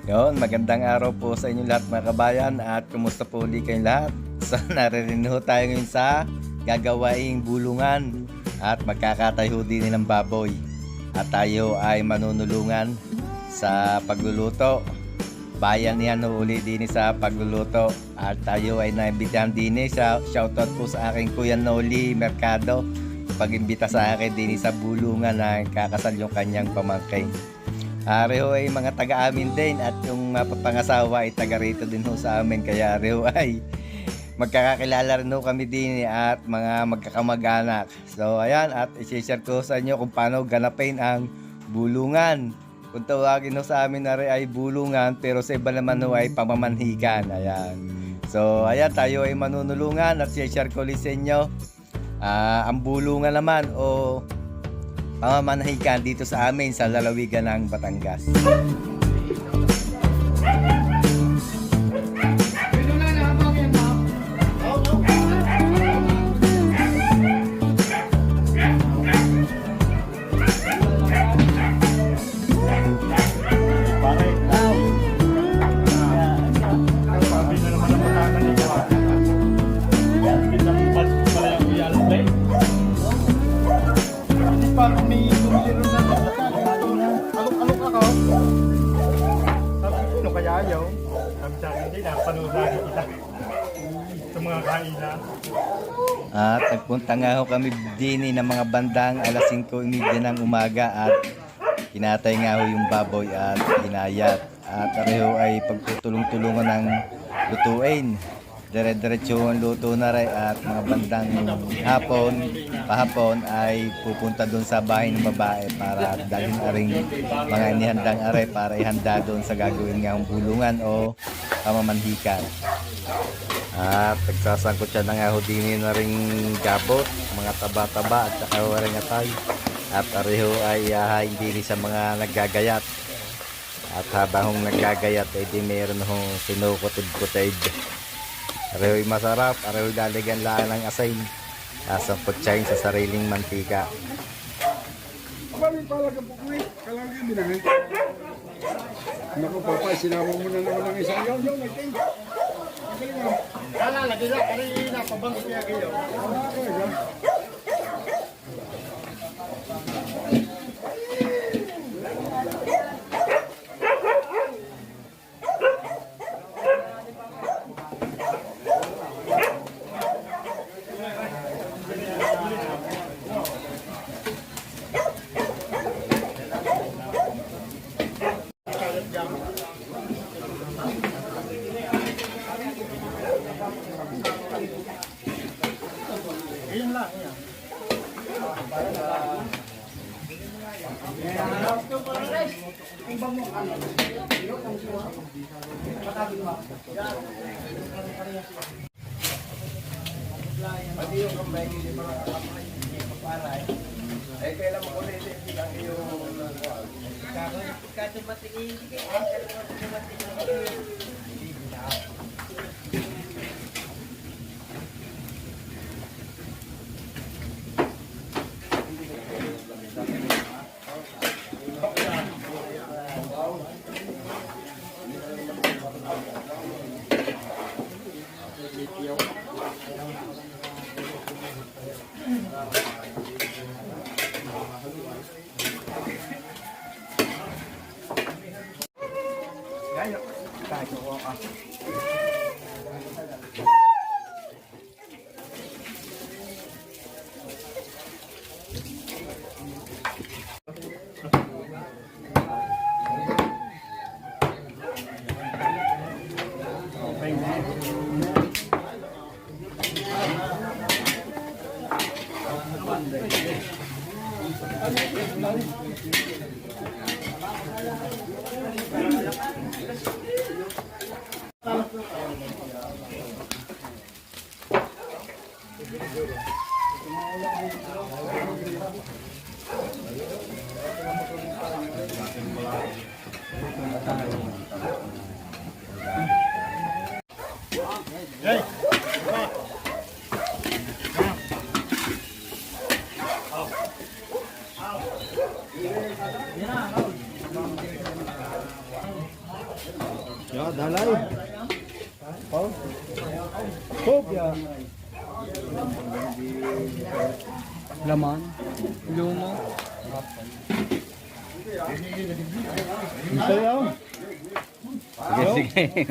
Yon, magandang araw po sa inyo lahat mga kabayan at kumusta po ulit kayong lahat. So naririnig tayo ngayon sa gagawaing bulungan at magkakatayo din ng baboy. At tayo ay manunulungan sa pagluluto. Bayan yan uli din sa pagluluto. At tayo ay naimbitahan din sa shoutout po sa aking Kuya Noli Mercado. Pag-imbita sa akin din sa bulungan na kakasal yung kanyang pamangkin. Reho ay mga taga-amin din at yung pangasawa ay taga rito din ho sa amin, kaya reho ay magkakakilala rin ho kami din at mga magkakamag-anak. So ayan, at i-share ko sa inyo kung paano ganapin ang bulungan. Kung tawagin ho sa amin na rin ay bulungan, pero sa iba naman ho ay pamamanhikan. Ayan. So ayan, tayo ay manunulungan at i-share ko ulit sa inyo ang bulungan naman o pamamanhikan dito sa amin sa lalawigan ng Batangas. At nagpunta nga ho kami din ng mga bandang alas 5:30 ng umaga at kinatay nga ho yung baboy at ginayat. At pareho ay pagtutulong-tulungan ng lutuin. Dire-diretso ang luto na rin at mga bandang pahapon ay pupunta doon sa bahay ng babae para dalhin aring mga inihandang are para ihanda doon sa gagawin nga bulungan o pamamanhikan. At nagsasangkot siya ng ahudini na ring gabot, mga taba-taba at saka ring atay. At pareho ay hindi sa mga naggagayat. At habang naggagayat ay di meron hong sinukutid-kutid. Pareho ay masarap, pareho lalagyan lang ng asin. Sasangkot siya sa sariling mantika. Naku papa, sinama mo na naman ng isang yaw, nagting. Lagi na, kanina, pabangkot niya kayo. Ayun lang, yan. Pati yung kambay, hindi pa nakaparay. Eh, kailan mo ulit lang yung katumatingin. Ya, dalay. Oh. Kopya. Laman. Luma. Isa yan. Sige, sige.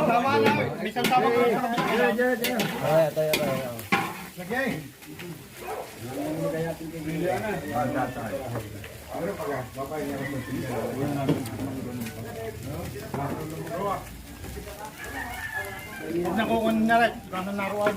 Tama na. Misal tama ka. Tayo. Lagay. Nakukun na rin. Kanan naruan.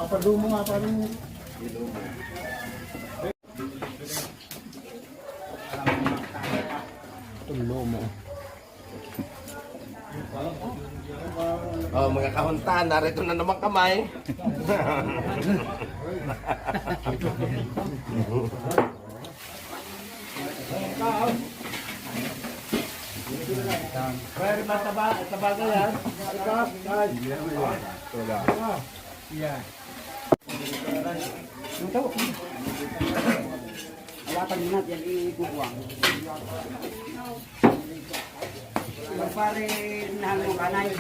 Padumo nga parang tulo mo. Oh, mga kahuntahan, narito na naman kamay. Pwede mataba ka yan. Ikap, guys. Yan. Ito. Alatan mo natin yan, ikukuwang. Pare, nahan mo kanay.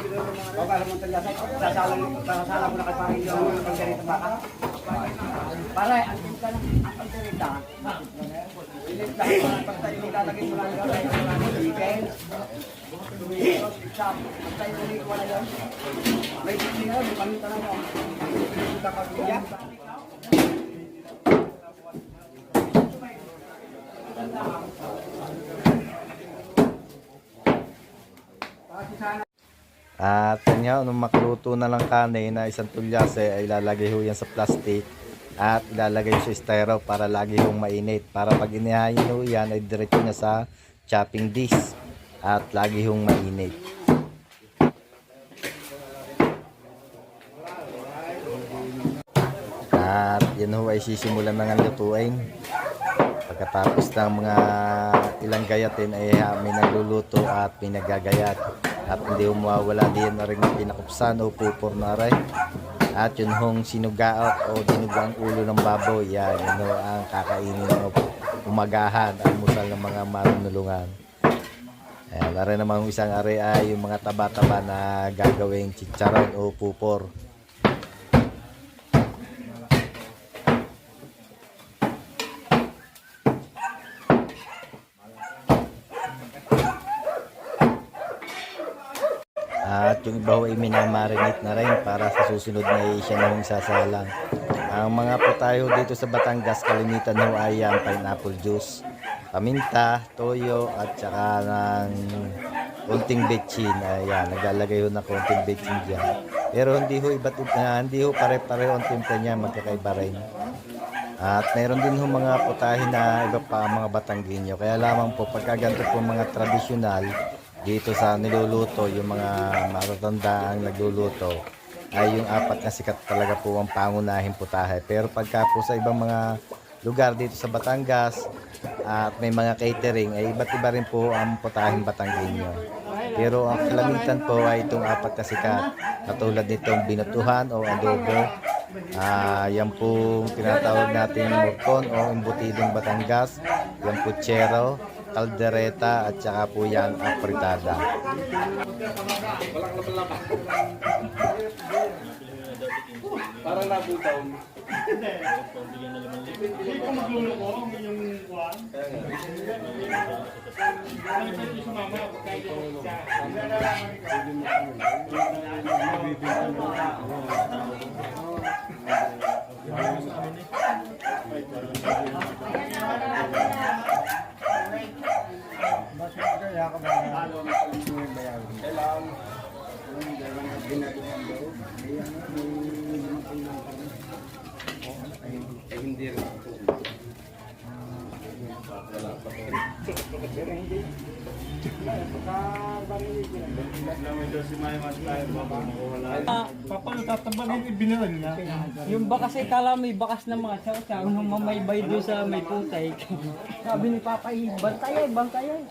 O kala mo talasay, sasala mo na kay pare yung pagkarita baka. Pare, antin ka na, ang pagkarita. Ilit lang, pagtayo mo lalagay mo lang yung chicken. Chop, pagtayo mo liko na yun. May chicken na, may paminta na yun. Kita ka biya. At kanya, nung makluto na lang kanin na isang tulyase ay ilalagay ho yan sa plastic at ilalagay sa styro para lagi hong mainit. Para pag inihayin ho yan ay diretso na sa chopping dish at lagi hong mainit. At yan ho ay sisimulan na nga lutuin. Pagkatapos ng mga ilang gayatin ay may nagluluto at pinagagayat. At hindi mawawala din na rin ng pinakupsan o pupor na rin. At yun hong sinugaot o dinugang ulo ng baboy. Yan, yun ho ang kakainin o umagahan, almusal ng mga manunulungan. Ayan, na rin naman isang are ay yung mga taba-taba na gagawing chicharon o pupor. At yung iba ho ay minamarinate na rin para sa susunod na siya na hong sasalang. Ang mga putahe dito sa Batangas, kalimitan ho ay ang pineapple juice, paminta, toyo at saka ng konting betchin. Ayan, naglalagay ho ng konting betchin dyan. Pero hindi ho pare-pareho ang timpla niya, magkakaiba rin. At mayroon din ho mga putahe na iba pa mga Batanggenyo. Kaya lamang po pagkaganto po mga tradisyonal dito sa niluluto, yung mga matatanda ang nagluluto ay yung apat na sikat talaga po ang pangunahing putahe. Pero pagka po sa ibang mga lugar dito sa Batangas at may mga catering ay iba't iba rin po ang putaheng Batanggenyo. Pero ang kalamitan po ay itong apat na sikat, katulad nitong binutuhan o adobo. Yan po tinatawag natin murkon o embutidong Batangas, yung puchero, kaldereta at saka po yan ang fritada. Parang nabutaw. Eh, hindi rin. Paano tatambanin ibinal niya? Yung bakas ay kala may bakas na mga saw-saw nung mamaybay doon sa may putay. Sabi ni Papa, bantayan, bantayan.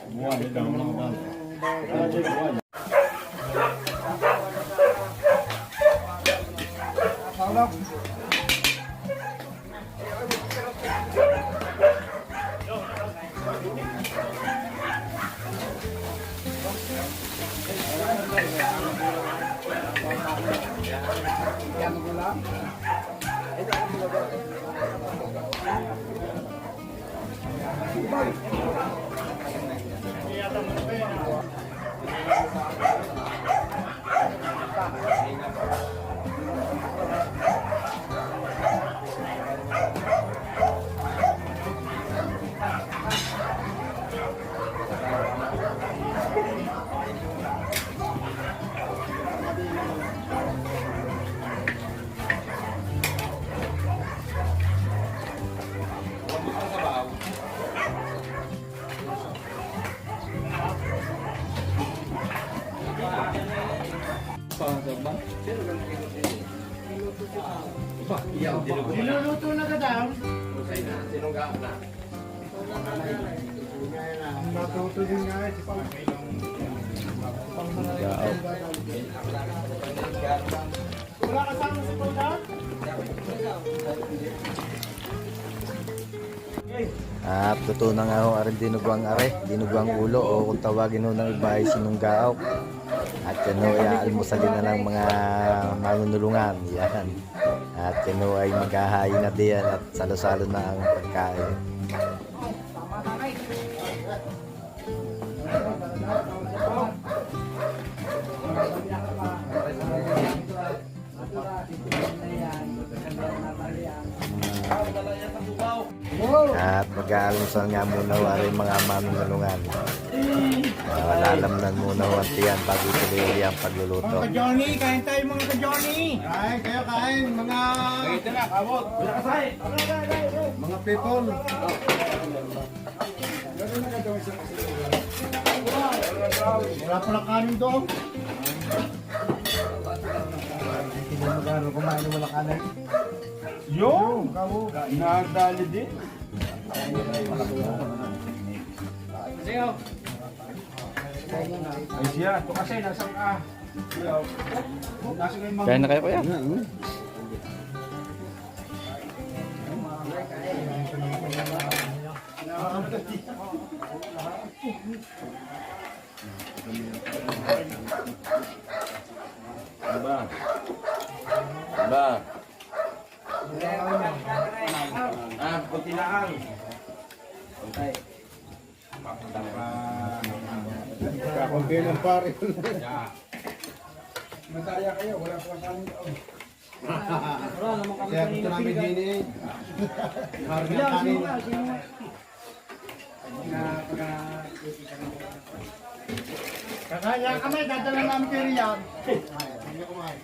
Niluluto na ka daw? Sinunggaan na. Natuto din nga si Papa. Wala kasama si Papa? At totoo na nga ho aring dinugwang ulo o kung tawagin ho ng iba ay sinunggao. At yan ho ay almusalin na ng mga manunulungan. Yan. At yan ho ay maghahain na diyan at salo-salo na ang pagkain. At mag-aalmusal nga muna ho aring mga manunulungan. Lalamnan muna ho ang tiyan bago tuloy ang pagluluto. Mga ka-Johnny, kain tayo mga ka-Johnny. Kain, kayo kain, mga... Ito na, kabot. Mga people. Wala pala kanin doon. Hindi mo magano kumain wala kanin. Yo! Nadali din. Ay siya, ito kasi nasa ka. Kaya na kayo kuya? Ba? Ba? Ah, kunti lang. Okay. Kakunti ng pare. Masaya kayo, wala pa kanin doon. Wala naman kami. Kaya gusto namin din eh. Harga kanin. Kakaya kami, dadala namin kay Riyadh. Hindi kumain.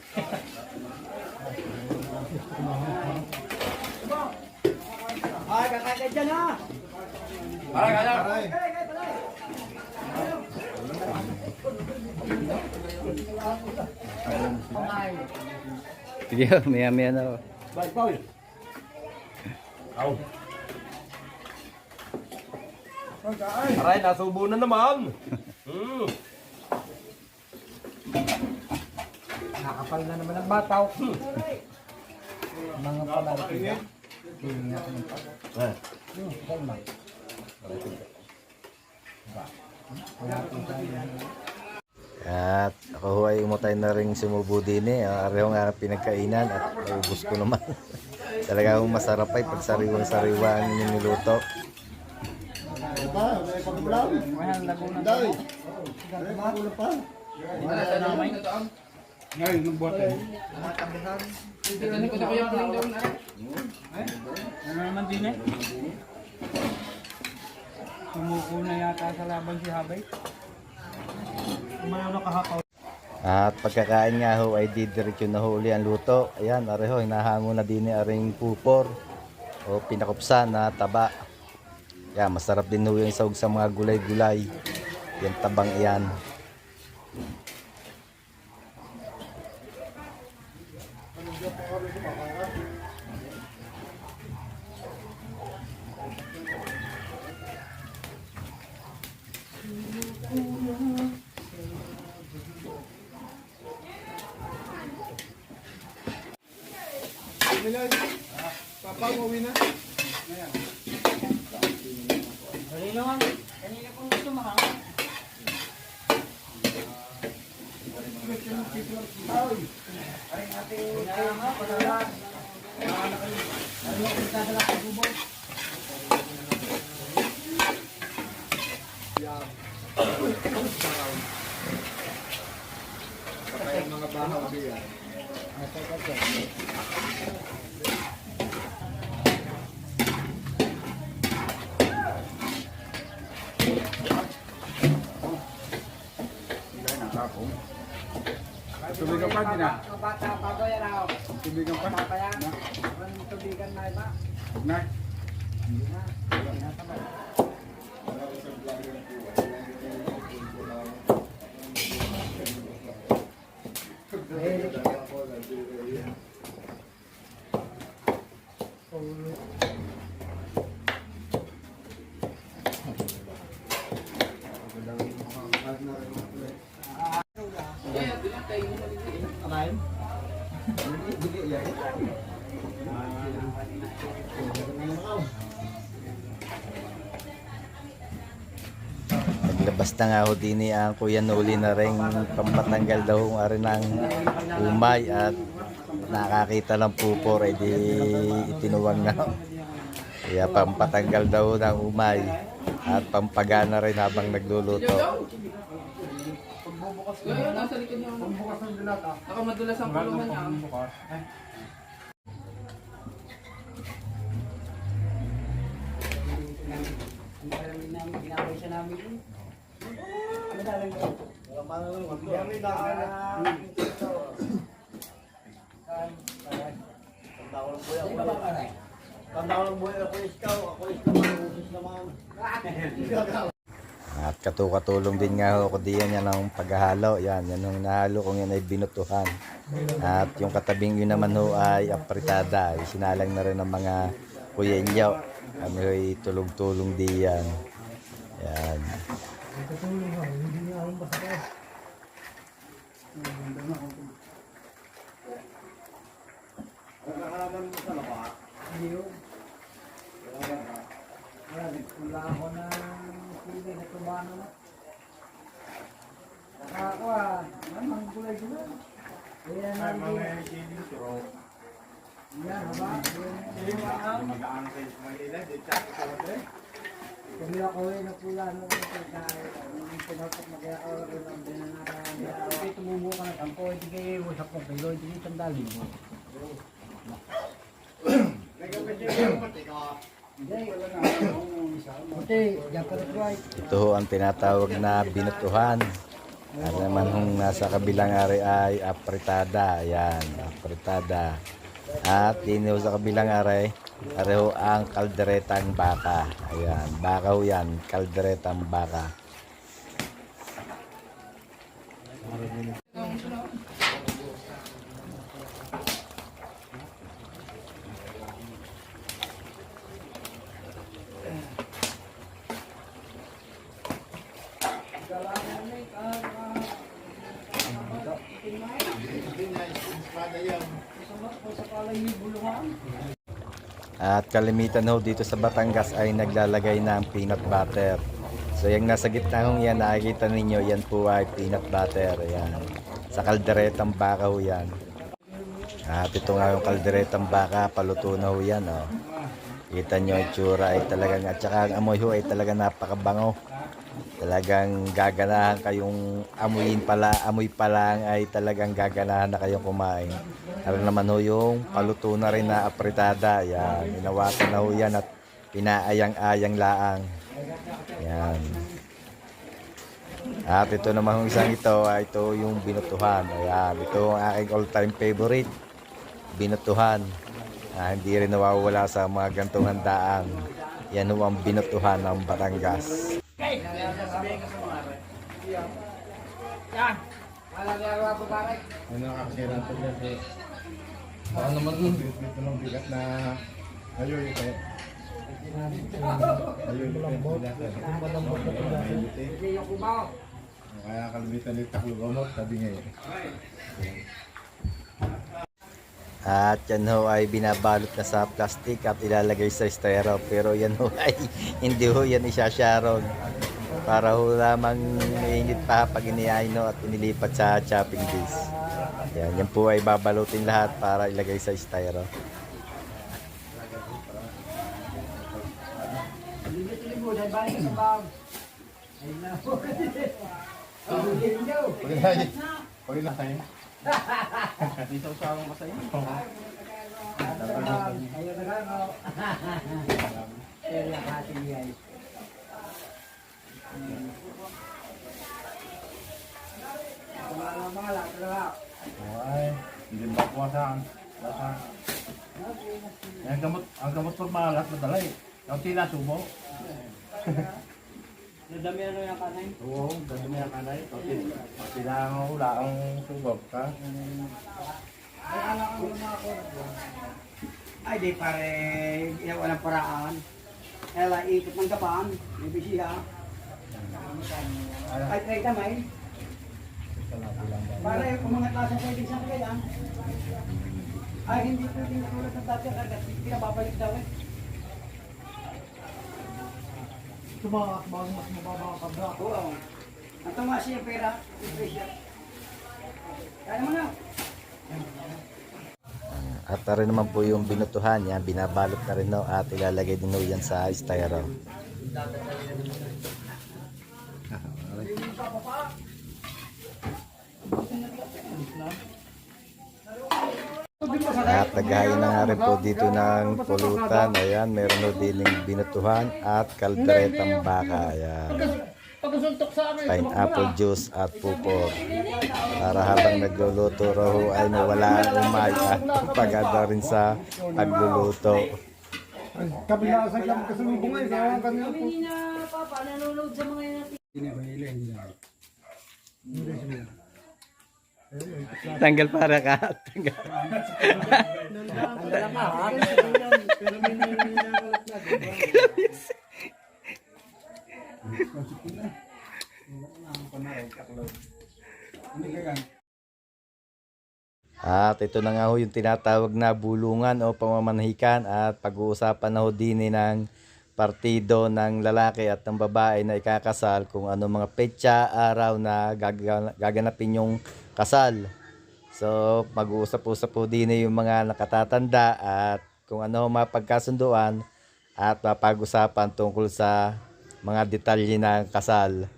Ay, kakaya dyan ha! Aray, kaya. Aray. Sige, maya-maya na ho. Bye, Paul. Aw. Aray, nasubo na naman. Nakapal na naman ang bataw. Mga palalaki. At ako ho ay umutay na rin sumubo din eh. Areho nga pinagkainan at naubos ko naman. Talaga akong masarap ay pag sariwang-sariwa ang inyong niluto. Mahal na kung nang Ngayon, nung buhat eh. ano naman din eh. Sumuko na yata sa laban si Habay. Umayaw na kahapaw. At pagkakain nga ho ay didiretso na ho uli ang luto. Ayan, areho, hinahango na din ni aring pupor o pinakupsan na taba. Yan, masarap din ho yung sahog sa mga gulay-gulay. Yung tabang iyan. Kanina nga, kanina kung gusto makaka. Tubigan pa din ah. Bata, bago yan ako. Tubigan pa. Kaya, tubigan na iba. Huwag na. Naglabas na nga ho din ang Kuya Noli na rin pampatanggal daw ang ari ng umay at nakakita ng pupor ay di itinuwang na. Kaya pampatanggal daw ng umay at pampagana rin habang nagluluto. Nasa likod niya. Nakamadulas ang kulungan niya. Ginaway siya namin yun. At katukatulong din nga ho ako diyan yan ang paghahalo. Yan yung nahalo kong yan ay binutuhan. At yung katabing yun naman ho ay apritada. Sinalang na rin ng mga kuyenyo. Kami ho ay tulong-tulong diyan. Yan. Wala ako na sili na tumano na. Nakakuha. Ang gulay-gulay. Kaya natin. Yan, haba. Kami ako rin na pula na pinatok na kaya ako rin ang binanakayan. Okay, tumubo ka na tampo. Hindi kayo usap ko kayo. Hindi kayo tandalin mo. Ito ho ang tinatawag na binutuhan. Ano naman kung nasa kabilang ari ay apritada. Ayan, apritada. At dito sa kabilang ari ho ang kalderetang baka. Ayan, baka ho yan, kalderetang baka. At kalimitan ho dito sa Batangas ay naglalagay ng peanut butter So yung nasa gitna hong yan, nakikita ninyo, yan po ay peanut butter. Ayan. Sa kalderetang baka ho yan. At ito nga yung kalderetang baka, paluto na ho yan. Oh. Kita nyo yung tsura ay talagang, at saka ang amoy ho ay talagang napakabango. Talagang gaganahan kayong amoy pa lang ay talagang gaganahan na kayong kumain. Meron naman ho yung paluto na rin na apritada. Yan, inawakan na ho yan at pinaayang-ayang laang. Yan. At ito naman yung isang ito, ay ito yung binutuhan. Ayan, ito ang aking all-time favorite. Binutuhan. Hindi rin nawawala sa mga gantong handaan. Yan ho ang binutuhan ng Batangas. Ano nakakasira ito kasi baka naman dito ng bigat na ayoy ito. Ayoy ito. Kaya kalimitan dito taklugomot sabi ngayon. At yan ho ay binabalot na sa plastic at ilalagay sa styro. Pero yan ho ay hindi ho yan isasyaron. Para ho lamang mainit pa pag inihain at inilipat sa chopping dish. Yan po ay babalutin lahat para ilagay sa styro. Pwede na tayo. Ay, hindi ba kuwasan? Ang gamot pag malas madala eh. Ang tila subo. Nadami ano yung kanay? Oo, dami na kanay. Tila ang hula ang subo ka. Ay, di pare, ginawa ng paraan. Kaya ikot ng gapan, may bisiya. Ay, try tamay. Pare, kung mga tasa pwede siya kaya. Ay, hindi pwedeng tulad ng dati, kasi pinababalik daw eh. Tumakas bago mas mababa ang kabra. Oo. Ang tumaas yung pera, yung presyo. Kaya mo na. At rin naman po yung binutuhan yan, binabalot na rin no, at ilalagay din ho yan sa styro. At naghahain na nga rin po dito ng pulutan. Ayan, meron ho dining binutuhan at kalderetang baka. Ayan. Pineapple juice at pupor. Para habang nagluluto raw ay nawala ang umay at paganda rin sa pagluluto. Kabila sa kami kasalubong ay kaya kami po. Kami na papa, nanonood sa mga yan. Tanggal para ka. Tanggal. At ito na nga ho yung tinatawag na bulungan o pamamanhikan at pag-uusapan na ho din ng partido ng lalaki at ng babae na ikakasal kung ano mga petsa, araw na gaganapin yung kasal. So mag-uusap-usap po din yung mga nakatatanda at kung ano mapagkasunduan at mapag-usapan tungkol sa mga detalye ng kasal.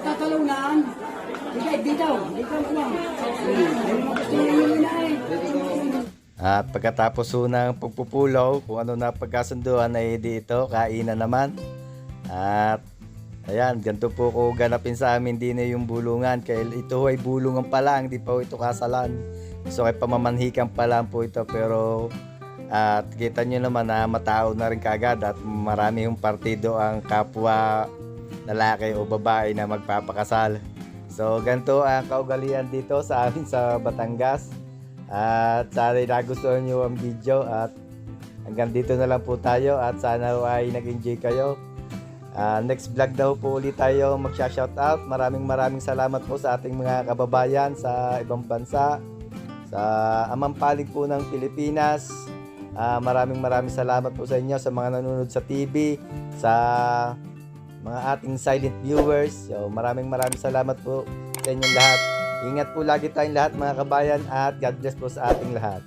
magtatalunan. Sige, dito mo lang. Ayun mo gusto nyo na eh. At pagkatapos ho ng pagpupulaw, kung ano na pagkasunduan ay dito, kainan naman. At ayan, ganito po ko ganapin sa amin din yung bulungan. Kaya ito ay bulungan pa lang, hindi pa ho ito kasalan. So ay pamamanhikan pa lang po ito, pero at kita nyo naman na matao na rin kagad at marami yung partido ang kapwa lalaki o babae na magpapakasal. So ganito ang kaugalian dito sa amin sa Batangas. At sana nagustuhan nyo ang video at hanggang dito na lang po tayo at sana ay nag-enjoy kayo. Next vlog daw po ulit tayo magsha-shoutout. Maraming salamat po sa ating mga kababayan sa ibang bansa, sa amampalig po ng Pilipinas. Maraming salamat po sa inyo, sa mga nanonood sa TV, sa mga ating silent viewers. So, maraming salamat po sa inyong lahat. Ingat po lagi tayong lahat mga kabayan at God bless po sa ating lahat.